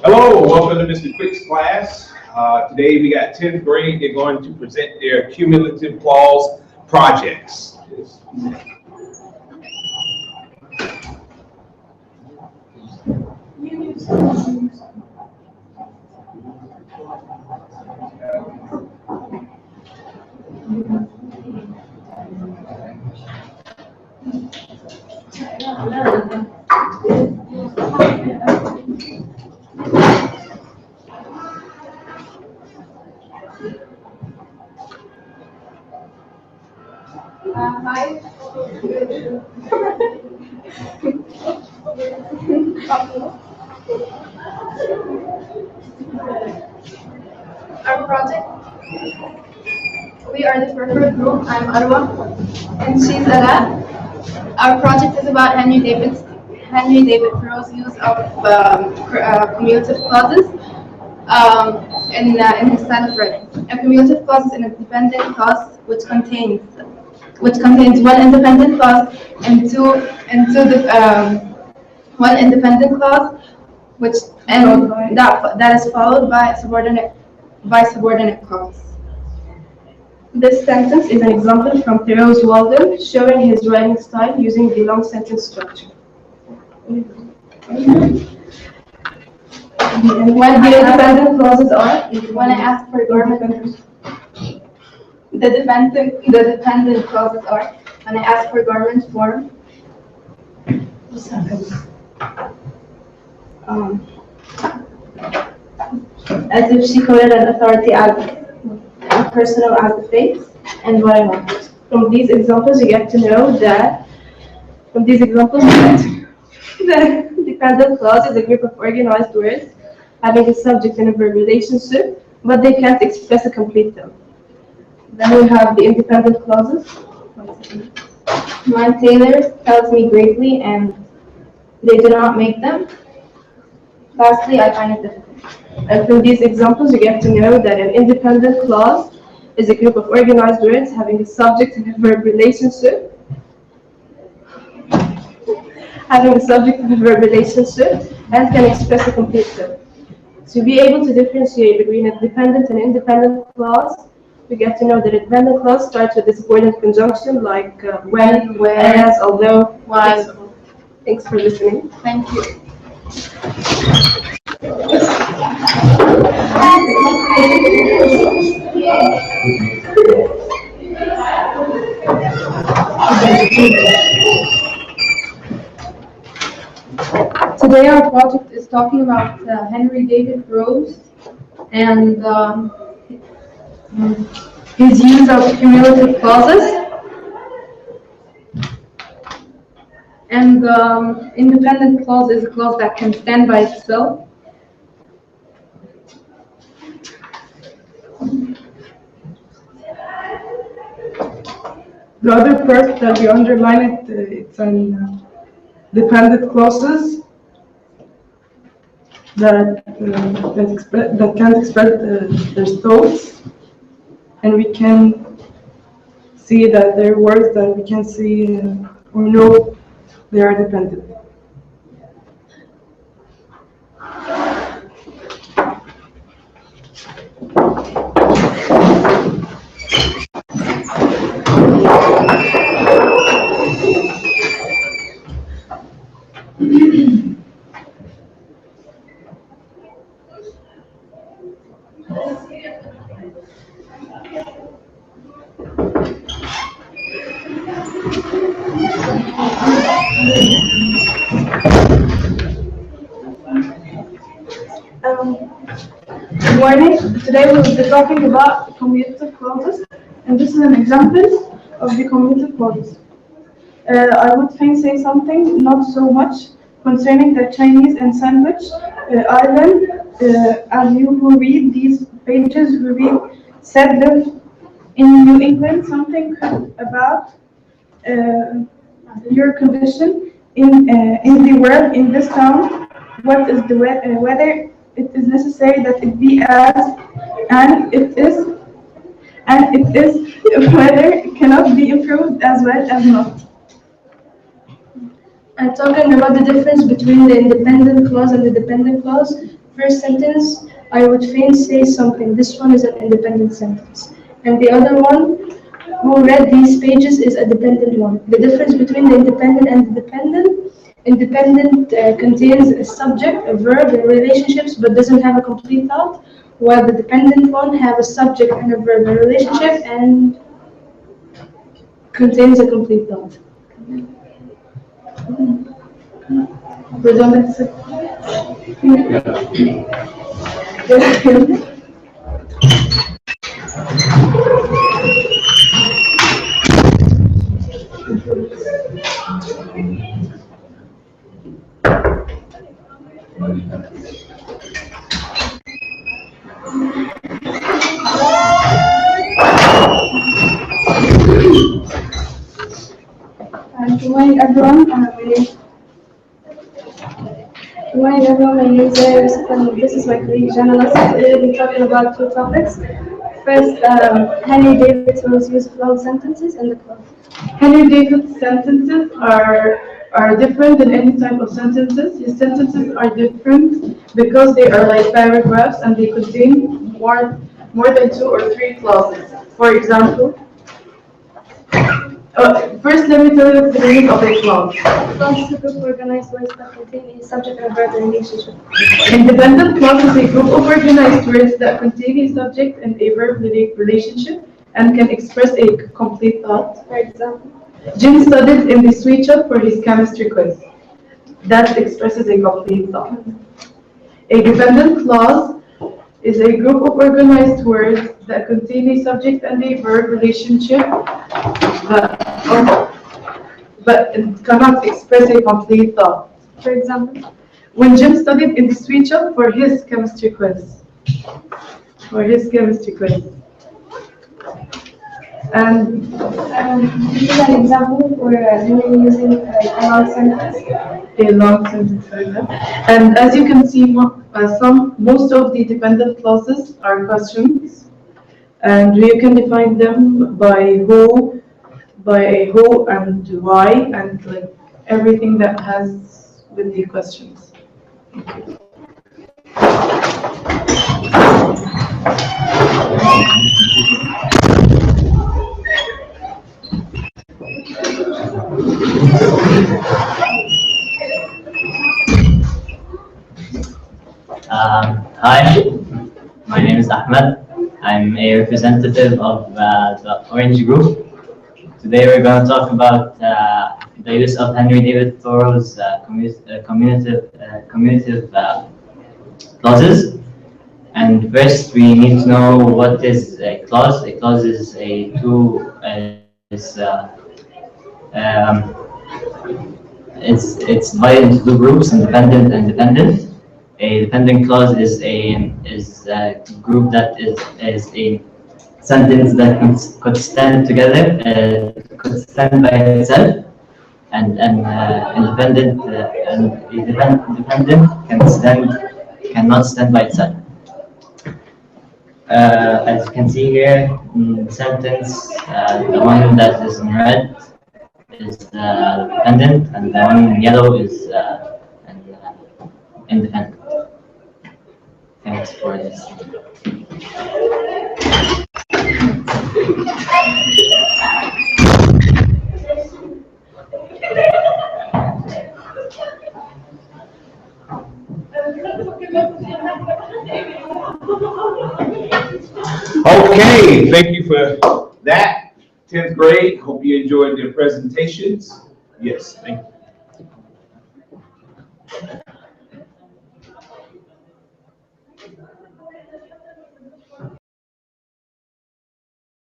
Hello, welcome to Mr. Quick's class. Today we got 10th grade. They're going to present their cumulative clause projects. Hi. Our project, we are the first group. I'm Arwa, and she's Ala. Our project is about Henry David Thoreau's use of cumulative clauses in his style of writing. A cumulative clause is an independent clause which contains one independent clause and one independent clause that is followed by subordinate clause. This sentence is an example from Thoreau's Walden, showing his writing style using the long sentence structure. What the independent clauses are? When I ask for garment, the dependent clauses are when I ask for garment form. As if she quoted an authority as personal as the face, and what I want. From these examples, you get to know that. The dependent clause is a group of organized words having a subject and a verb relationship, but they can't express a complete term. Then we have the independent clauses. My tailor tells me gravely, and they do not make them. Lastly, I find it difficult. And from these examples, you get to know that an independent clause is a group of organized words having a subject and a verb relationship. And can express a complete term. To be able to differentiate between a dependent and independent clause, we get to know that a dependent clause starts with a subordinate conjunction like when, where, as, although, why. Thanks for listening. Thank you. Today our project is talking about Henry David Thoreau and his use of cumulative clauses. And independent clause is a clause that can stand by itself. The other part that we underline it's an dependent clauses that can't express their thoughts, and we can see that they're words that we can see or know they are dependent. Good morning. Today we will be talking about cumulative clauses, and this is an example of the cumulative clauses. I would say something not so much concerning the Chinese and Sandwich Island. As you who read these pages, said that in New England something about your condition in the world, in this town. What is the weather? It is necessary that it be as, and it is, whether it cannot be improved as well as not. And talking about the difference between the independent clause and the dependent clause, first sentence, I would fain say something. This one is an independent sentence. And the other one, who read these pages, is a dependent one. The difference between the independent and the dependent, independent contains a subject, a verb, and relationships, but doesn't have a complete thought, while the dependent one have a subject and a verb, a relationship, and contains a complete thought. Redundancy. Good morning, everyone. Good morning, everyone. My name is Yusuf, and this is my colleague Jana. Today we'll be talking about two topics. First, Henry David Thoreau's use of long sentences and the clause. Henry David's sentences are different than any type of sentences. His sentences are different because they are like paragraphs and they contain more than 2 or 3 clauses. For example, first let me tell you the meaning of a clause. Clause is a group of organized words that contain a subject and a verb and relationship. Independent clause is a group of organized words that contain a subject and a verb relationship and can express a complete thought. For example, Jim studied in the sweet shop for his chemistry quiz. That expresses a complete thought. A dependent clause is a group of organized words that contain a subject and a verb relationship, but cannot express a complete thought. for example, When Jim studied in the sweet shop for his chemistry quiz. And this is an example for using a long sentence. a long sentence like that. And as you can see, most of the dependent clauses are questions, and you can define them by who and why, and like everything that has with the questions. Hi, my name is Ahmed. I'm a representative of the Orange Group. Today we're going to talk about the use of Henry David Thoreau's cumulative clauses. And first, we need to know what is a clause. A clause is it's divided into 2 groups: independent and dependent. A dependent clause is a group that is a sentence that could stand together, could stand by itself, and independent and dependent cannot stand by itself. As you can see here, in the sentence, the one that is in red is dependent, and the one in yellow is independent. Thanks for this. Okay, thank you for that. 10th grade, hope you enjoyed their presentations. Yes, thank you.